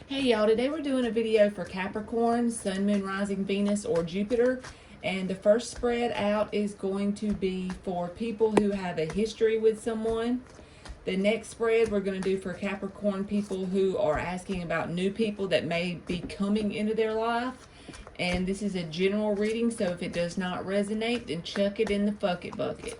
Hey y'all, today we're doing a video for Capricorn, Sun, Moon, Rising, Venus, or Jupiter. And the first spread out is going to be for people who have a history with someone. The next spread we're going to do for Capricorn people who are asking about new people that may be coming into their life. And this is a general reading, so if it does not resonate, then chuck it in the fuck it bucket.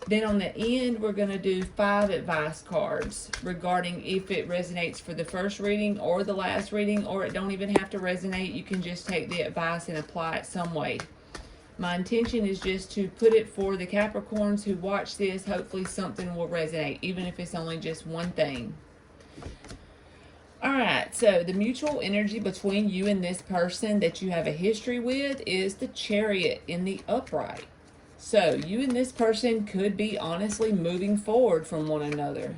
Then on the end, we're going to do 5 advice cards regarding if it resonates for the first reading or the last reading, or it don't even have to resonate. You can just take the advice and apply it some way. My intention is just to put it for the Capricorns who watch this. Hopefully something will resonate, even if it's only just one thing. Alright, so the mutual energy between you and this person that you have a history with is the Chariot in the upright. So, you and this person could be honestly moving forward from one another.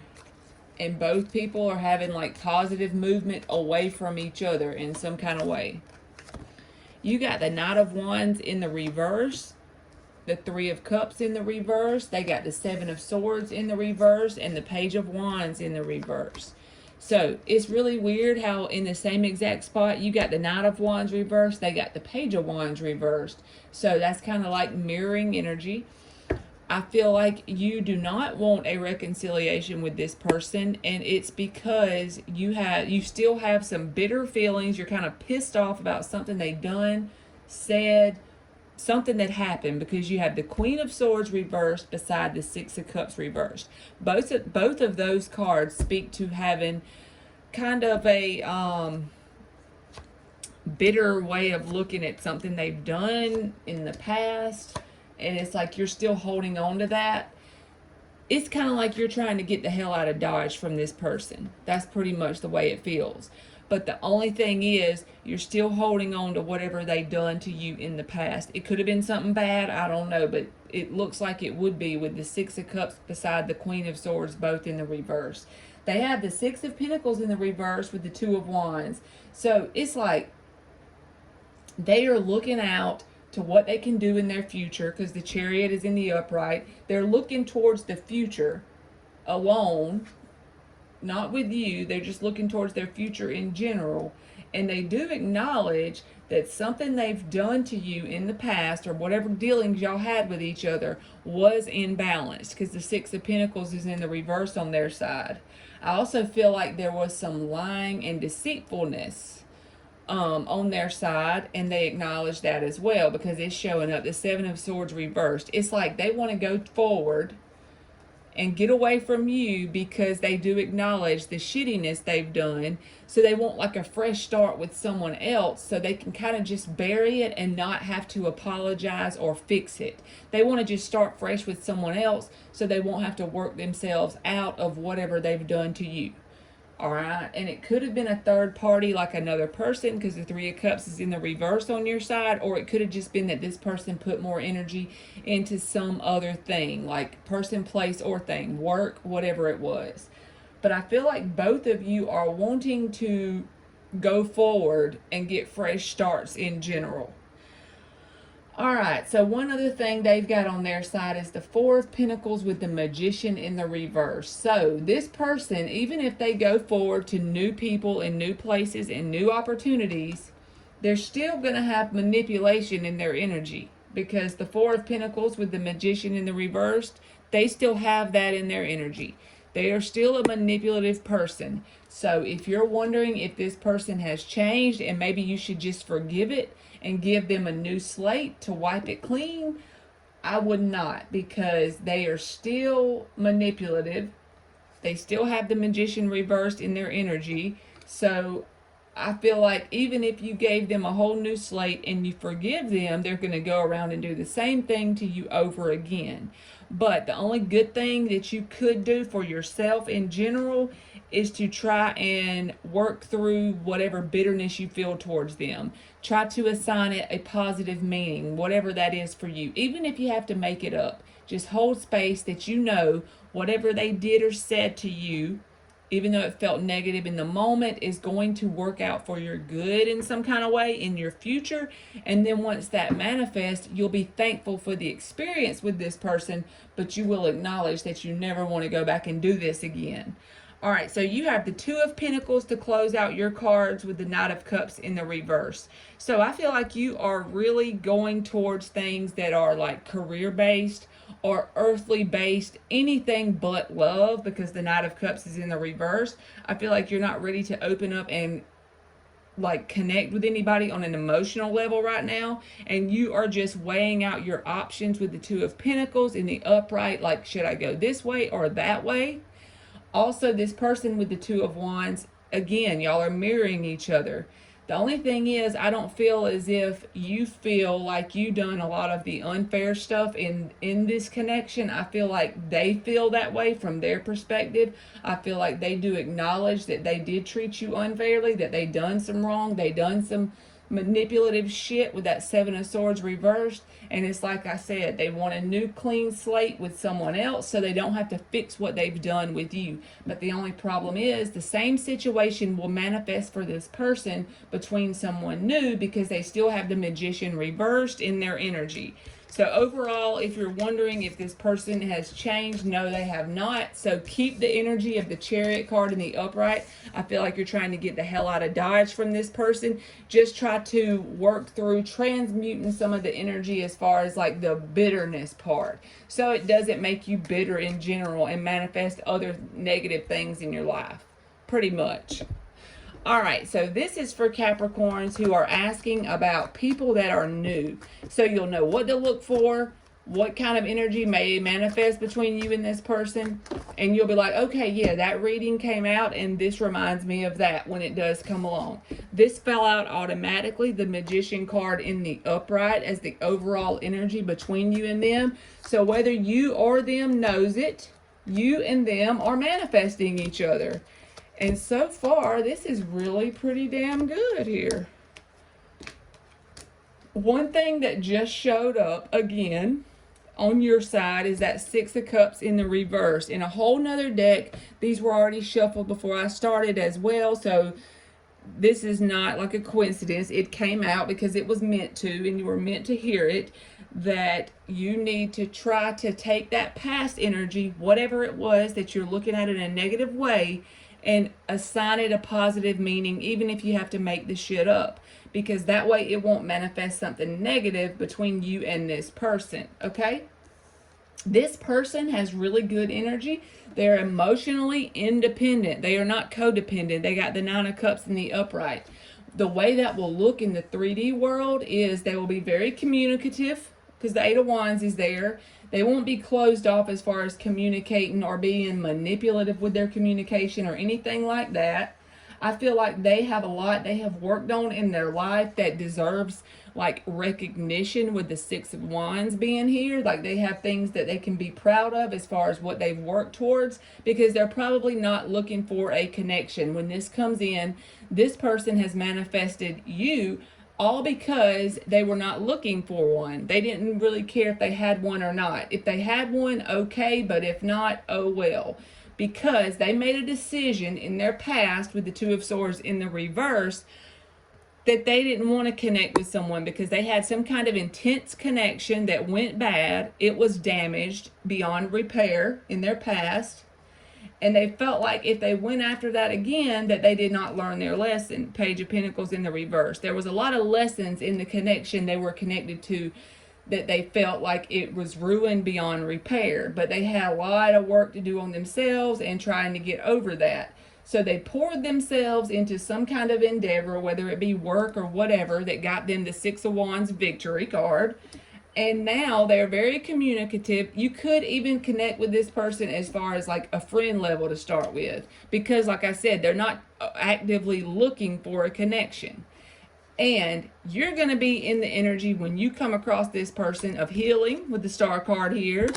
And both people are having like positive movement away from each other in some kind of way. You got the Knight of Wands in the reverse, the Three of Cups in the reverse, they got the Seven of Swords in the reverse, and the Page of Wands in the reverse. So, it's really weird how in the same exact spot, you got the Knight of Wands reversed, they got the Page of Wands reversed. So, that's kind of like mirroring energy. I feel like you do not want a reconciliation with this person, and it's because you still have some bitter feelings. You're kind of pissed off about something they've done, said, something that happened, because you have the Queen of Swords reversed beside the Six of Cups reversed. Both of those cards speak to having kind of a bitter way of looking at something they've done in the past, and it's like you're still holding on to that. It's kind of like you're trying to get the hell out of Dodge from this person. That's pretty much the way it feels. But the only thing is, you're still holding on to whatever they've done to you in the past. It could have been something bad, I don't know, but it looks like it would be with the Six of Cups beside the Queen of Swords both in the reverse. They have the Six of Pentacles in the reverse with the Two of Wands. So it's like they are looking out to what they can do in their future, because the Chariot is in the upright. They're looking towards the future alone, not with you. They're just looking towards their future in general. And they do acknowledge that something they've done to you in the past, or whatever dealings y'all had with each other, was imbalanced, because the Six of Pentacles is in the reverse on their side. I also feel like there was some lying and deceitfulness on their side, and they acknowledge that as well, because it's showing up the Seven of Swords reversed. It's like they want to go forward and get away from you because they do acknowledge the shittiness they've done. So they want like a fresh start with someone else, so they can kind of just bury it and not have to apologize or fix it. They want to just start fresh with someone else, so they won't have to work themselves out of whatever they've done to you. Alright, and it could have been a third party, like another person, because the Three of Cups is in the reverse on your side, or it could have just been that this person put more energy into some other thing, like person, place, or thing, work, whatever it was. But I feel like both of you are wanting to go forward and get fresh starts in general. Alright, so one other thing they've got on their side is the Four of Pentacles with the Magician in the reverse. So this person, even if they go forward to new people and new places and new opportunities, they're still going to have manipulation in their energy, because the Four of Pentacles with the Magician in the reverse, they still have that in their energy. They are still a manipulative person. So if you're wondering if this person has changed and maybe you should just forgive it and give them a new slate to wipe it clean, I would not, because they are still manipulative. They still have the Magician reversed in their energy. So I feel like even if you gave them a whole new slate and you forgive them, they're going to go around and do the same thing to you over again. But the only good thing that you could do for yourself in general is to try and work through whatever bitterness you feel towards them. Try to assign it a positive meaning, whatever that is for you. Even if you have to make it up, just hold space that you know whatever they did or said to you, even though it felt negative in the moment, is going to work out for your good in some kind of way in your future. And then once that manifests, you'll be thankful for the experience with this person, but you will acknowledge that you never want to go back and do this again. All right, so you have the Two of Pentacles to close out your cards with the Knight of Cups in the reverse. So I feel like you are really going towards things that are like career-based or earthly-based, anything but love, because the Knight of Cups is in the reverse. I feel like you're not ready to open up and like connect with anybody on an emotional level right now, and you are just weighing out your options with the Two of Pentacles in the upright, like should I go this way or that way. Also, this person with the Two of Wands, again, y'all are mirroring each other. The only thing is, I don't feel as if you feel like you done a lot of the unfair stuff in this connection. I feel like they feel that way from their perspective. I feel like they do acknowledge that they did treat you unfairly, that they done some wrong, they done some manipulative shit with that Seven of Swords reversed. And it's like I said, they want a new clean slate with someone else so they don't have to fix what they've done with you. But the only problem is the same situation will manifest for this person between someone new, because they still have the Magician reversed in their energy. So overall, if you're wondering if this person has changed, no, they have not. So keep the energy of the Chariot card in the upright. I feel like you're trying to get the hell out of Dodge from this person. Just try to work through transmuting some of the energy as far as like the bitterness part, so it doesn't make you bitter in general and manifest other negative things in your life, pretty much. All right, so this is for Capricorns who are asking about people that are new. So you'll know what to look for, what kind of energy may manifest between you and this person. And you'll be like, okay, yeah, that reading came out and this reminds me of that when it does come along. This fell out automatically, the Magician card in the upright, as the overall energy between you and them. So whether you or them knows it, you and them are manifesting each other. And so far, this is really pretty damn good here. One thing that just showed up again on your side is that Six of Cups in the reverse. In a whole nother deck, these were already shuffled before I started as well. So this is not like a coincidence. It came out because it was meant to, and you were meant to hear it, that you need to try to take that past energy, whatever it was that you're looking at in a negative way, and assign it a positive meaning, even if you have to make the shit up, because that way it won't manifest something negative between you and this person, okay? This person has really good energy. They're emotionally independent. They are not codependent. They got the Nine of Cups in the upright. The way that will look in the 3D world is they will be very communicative, because the Eight of Wands is there. They won't be closed off as far as communicating or being manipulative with their communication or anything like that. I feel like they have a lot they have worked on in their life that deserves like recognition, with the Six of Wands being here. Like they have things that they can be proud of as far as what they've worked towards, because they're probably not looking for a connection. When this comes in, this person has manifested you, all because they were not looking for one. They didn't really care if they had one or not. If they had one, okay, but if not, oh well. Because they made a decision in their past with the Two of Swords in the reverse that they didn't want to connect with someone because they had some kind of intense connection that went bad. It was damaged beyond repair in their past. And they felt like if they went after that again, that they did not learn their lesson. Page of Pentacles in the reverse. There was a lot of lessons in the connection they were connected to that they felt like it was ruined beyond repair. But they had a lot of work to do on themselves and trying to get over that. So they poured themselves into some kind of endeavor, whether it be work or whatever, that got them the Six of Wands victory card. And now they're very communicative. You could even connect with this person as far as like a friend level to start with. Because like I said, they're not actively looking for a connection. And you're going to be in the energy when you come across this person of healing with the Star card here.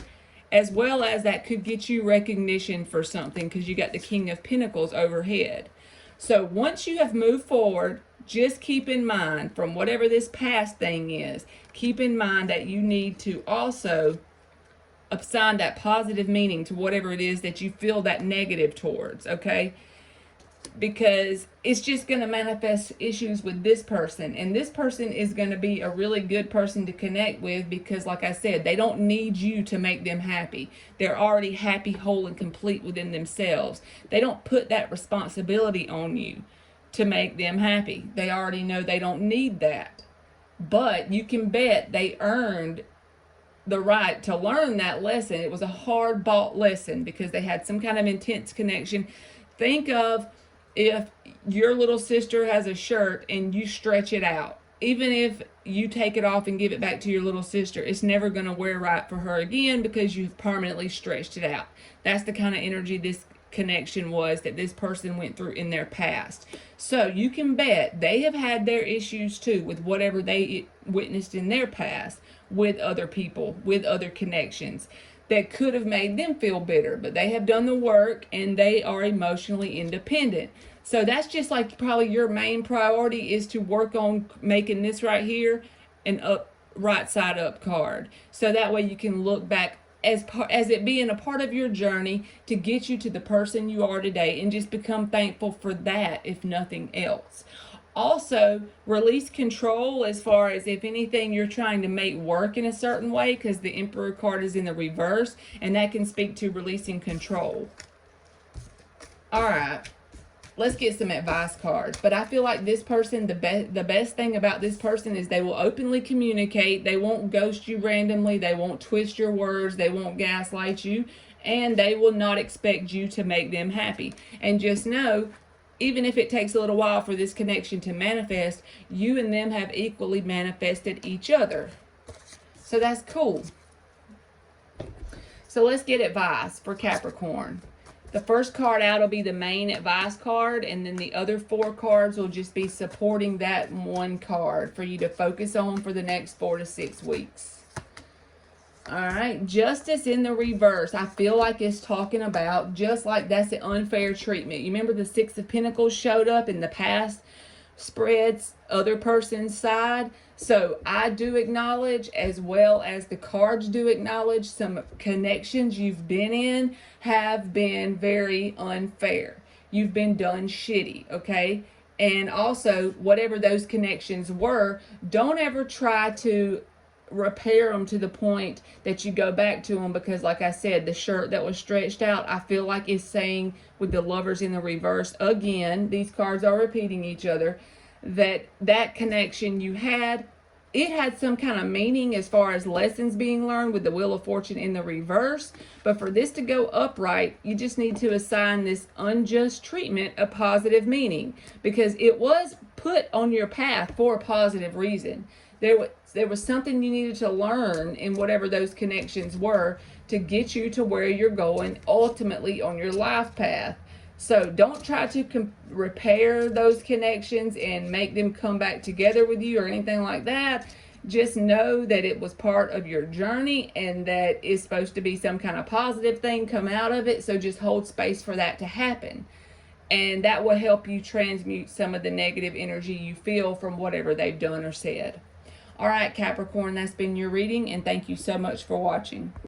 As well as that could get you recognition for something, because you got the King of Pentacles overhead. So once you have moved forward, just keep in mind, from whatever this past thing is, keep in mind that you need to also assign that positive meaning to whatever it is that you feel that negative towards, okay? because it's just going to manifest issues with this person. And this person is going to be a really good person to connect with because, like I said, they don't need you to make them happy. They're already happy, whole, and complete within themselves. They don't put that responsibility on you to make them happy. They already know they don't need that. But you can bet they earned the right to learn that lesson. It was a hard bought lesson because they had some kind of intense connection. Think of if your little sister has a shirt and you stretch it out. Even if you take it off and give it back to your little sister, it's never going to wear right for her again because you've permanently stretched it out. That's the kind of energy this connection was that this person went through in their past. So you can bet they have had their issues too with whatever they witnessed in their past with other people, with other connections that could have made them feel bitter, but they have done the work and they are emotionally independent. So that's just like probably your main priority is to work on making this right here an up, right side up card. So that way you can look back as it being a part of your journey to get you to the person you are today and just become thankful for that, if nothing else. Also, release control as far as if anything you're trying to make work in a certain way, because the Emperor card is in the reverse, and that can speak to releasing control. All right, let's get some advice cards. But I feel like this person, the best thing about this person is they will openly communicate. They won't ghost you randomly. They won't twist your words. They won't gaslight you. And they will not expect you to make them happy. And just know, even if it takes a little while for this connection to manifest, you and them have equally manifested each other. So that's cool. So let's get advice for Capricorn. The first card out will be the main advice card, and then the other 4 cards will just be supporting that one card for you to focus on for the next 4 to 6 weeks. All right, justice in the reverse. I feel like it's talking about just like that's an unfair treatment. You remember the 6 of Pentacles showed up in the past spreads, other person's side. So I do acknowledge, as well as the cards do acknowledge, some connections you've been in have been very unfair. You've been done shitty, okay? And also, whatever those connections were, don't ever try to repair them to the point that you go back to them, because like I said, the shirt that was stretched out, I feel like is saying with the Lovers in the reverse, again, these cards are repeating each other, that connection you had, it had some kind of meaning as far as lessons being learned with the Wheel of Fortune in the reverse. But for this to go upright, you just need to assign this unjust treatment a positive meaning, because it was put on your path for a positive reason. There was something you needed to learn in whatever those connections were to get you to where you're going ultimately on your life path. So don't try to repair those connections and make them come back together with you or anything like that. Just know that it was part of your journey and that it's supposed to be some kind of positive thing come out of it. So just hold space for that to happen. And that will help you transmute some of the negative energy you feel from whatever they've done or said. All right, Capricorn, that's been your reading, and thank you so much for watching.